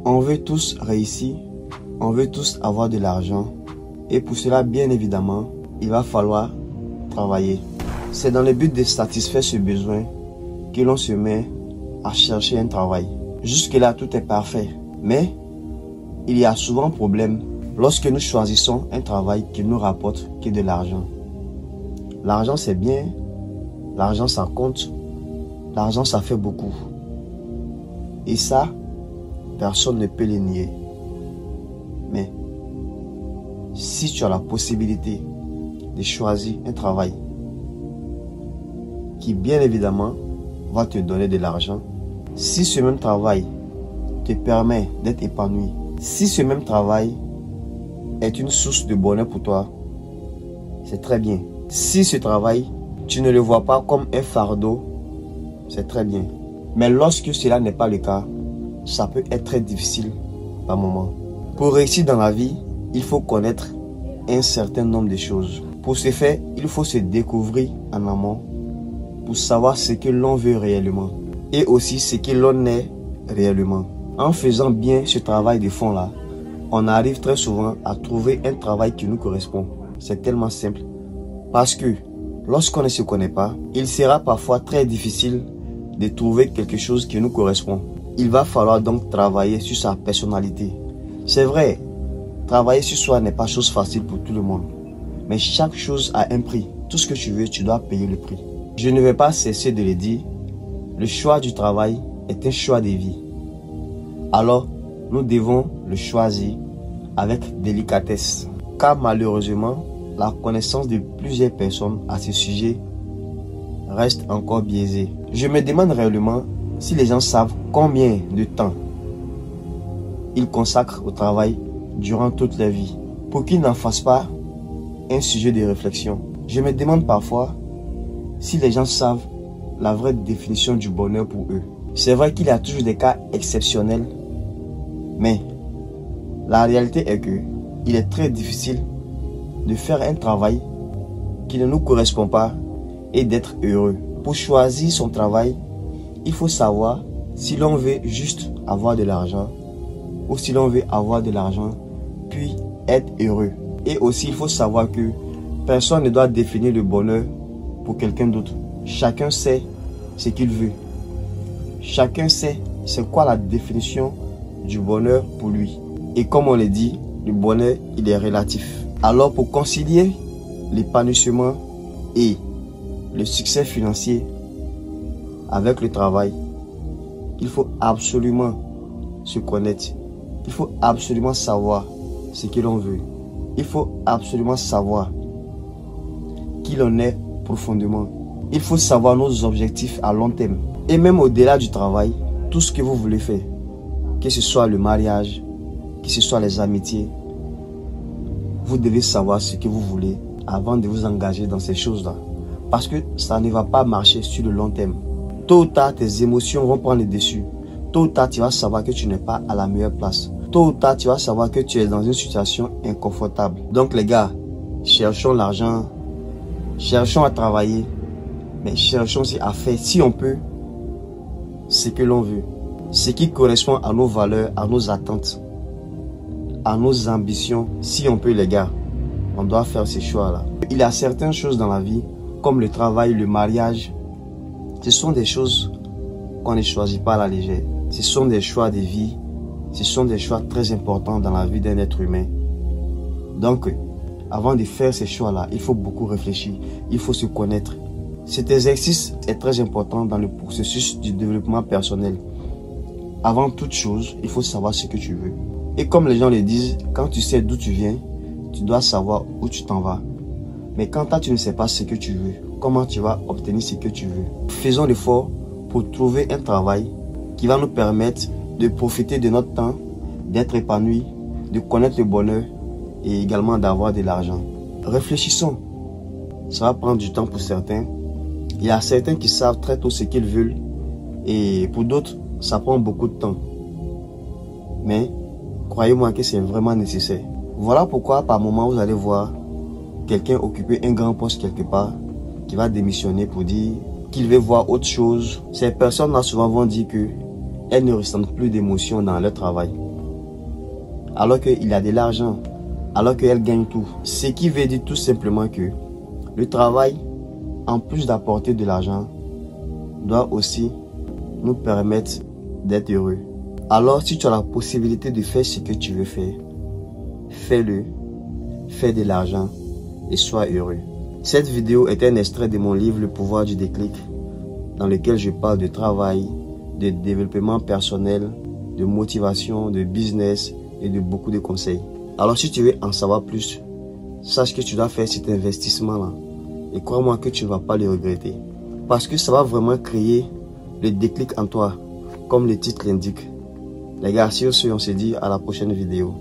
On veut tous réussir, on veut tous avoir de l'argent. Et pour cela, bien évidemment, il va falloir travailler. C'est dans le but de satisfaire ce besoin que l'on se met à chercher un travail. Jusque-là, tout est parfait. Mais il y a souvent un problème lorsque nous choisissons un travail qui nous rapporte que de l'argent. L'argent, c'est bien. L'argent, ça compte. L'argent, ça fait beaucoup. Et ça, personne ne peut le nier. Mais si tu as la possibilité de choisir un travail qui, bien évidemment, va te donner de l'argent, si ce même travail te permet d'être épanoui, si ce même travail est une source de bonheur pour toi, c'est très bien. Si ce travail, tu ne le vois pas comme un fardeau, c'est très bien. Mais lorsque cela n'est pas le cas, ça peut être très difficile par moment. Pour réussir dans la vie, il faut connaître un certain nombre de choses. Pour ce faire, il faut se découvrir en amont pour savoir ce que l'on veut réellement et aussi ce que l'on est réellement. En faisant bien ce travail de fond-là, on arrive très souvent à trouver un travail qui nous correspond. C'est tellement simple. Parce que lorsqu'on ne se connaît pas, il sera parfois très difficile de trouver quelque chose qui nous correspond. Il va falloir donc travailler sur sa personnalité. C'est vrai, travailler sur soi n'est pas chose facile pour tout le monde. Mais chaque chose a un prix. Tout ce que tu veux, tu dois payer le prix. Je ne vais pas cesser de le dire. Le choix du travail est un choix de vie. Alors, nous devons le choisir avec délicatesse. Car malheureusement, la connaissance de plusieurs personnes à ce sujet reste encore biaisée. Je me demande réellement si les gens savent combien de temps ils consacrent au travail durant toute leur vie, pour qu'ils n'en fassent pas un sujet de réflexion. Je me demande parfois si les gens savent la vraie définition du bonheur pour eux. C'est vrai qu'il y a toujours des cas exceptionnels, mais la réalité est que il est très difficile de faire un travail qui ne nous correspond pas et d'être heureux. Pour choisir son travail, il faut savoir si l'on veut juste avoir de l'argent ou si l'on veut avoir de l'argent puis être heureux. Et aussi, il faut savoir que personne ne doit définir le bonheur pour quelqu'un d'autre. Chacun sait ce qu'il veut. Chacun sait c'est quoi la définition du bonheur pour lui. Et comme on le dit, le bonheur, il est relatif. Alors pour concilier l'épanouissement et le succès financier avec le travail, il faut absolument se connaître. Il faut absolument savoir ce que l'on veut. Il faut absolument savoir qui l'on est profondément. Il faut savoir nos objectifs à long terme. Et même au-delà du travail, tout ce que vous voulez faire, que ce soit le mariage, que ce soit les amitiés, vous devez savoir ce que vous voulez avant de vous engager dans ces choses-là. Parce que ça ne va pas marcher sur le long terme. Tôt ou tard, tes émotions vont prendre le dessus. Tôt ou tard, tu vas savoir que tu n'es pas à la meilleure place. Tôt ou tard, tu vas savoir que tu es dans une situation inconfortable. Donc les gars, cherchons l'argent, cherchons à travailler, mais cherchons aussi à faire, si on peut, ce que l'on veut. Ce qui correspond à nos valeurs, à nos attentes, à nos ambitions. Si on peut les gars, on doit faire ces choix-là. Il y a certaines choses dans la vie, comme le travail, le mariage. Ce sont des choses qu'on ne choisit pas à la légère. Ce sont des choix de vie. Ce sont des choix très importants dans la vie d'un être humain. Donc, avant de faire ces choix-là, il faut beaucoup réfléchir. Il faut se connaître. Cet exercice est très important dans le processus du développement personnel. Avant toute chose, il faut savoir ce que tu veux. Et comme les gens le disent, quand tu sais d'où tu viens, tu dois savoir où tu t'en vas. Mais quand toi, tu ne sais pas ce que tu veux, comment tu vas obtenir ce que tu veux? Faisons l'effort pour trouver un travail qui va nous permettre de profiter de notre temps, d'être épanoui, de connaître le bonheur et également d'avoir de l'argent. Réfléchissons. Ça va prendre du temps pour certains. Il y a certains qui savent très tôt ce qu'ils veulent et pour d'autres, ça prend beaucoup de temps. Mais croyez-moi que c'est vraiment nécessaire. Voilà pourquoi par moment vous allez voir quelqu'un occuper un grand poste quelque part qui va démissionner pour dire qu'il veut voir autre chose. Ces personnes-là souvent vont dire qu'elles ne ressentent plus d'émotion dans leur travail. alors qu'il a de l'argent, alors qu'elle gagne tout. Ce qui veut dire tout simplement que le travail, en plus d'apporter de l'argent, doit aussi nous permettre d'être heureux. Alors si tu as la possibilité de faire ce que tu veux faire, fais-le, fais de l'argent et sois heureux. Cette vidéo est un extrait de mon livre Le pouvoir du déclic, dans lequel je parle de travail, de développement personnel, de motivation, de business et de beaucoup de conseils. Alors si tu veux en savoir plus, sache que tu dois faire cet investissement-là. Et crois-moi que tu ne vas pas le regretter. Parce que ça va vraiment créer le déclic en toi, comme le titre l'indique. Les gars, sur ce, on se dit à la prochaine vidéo.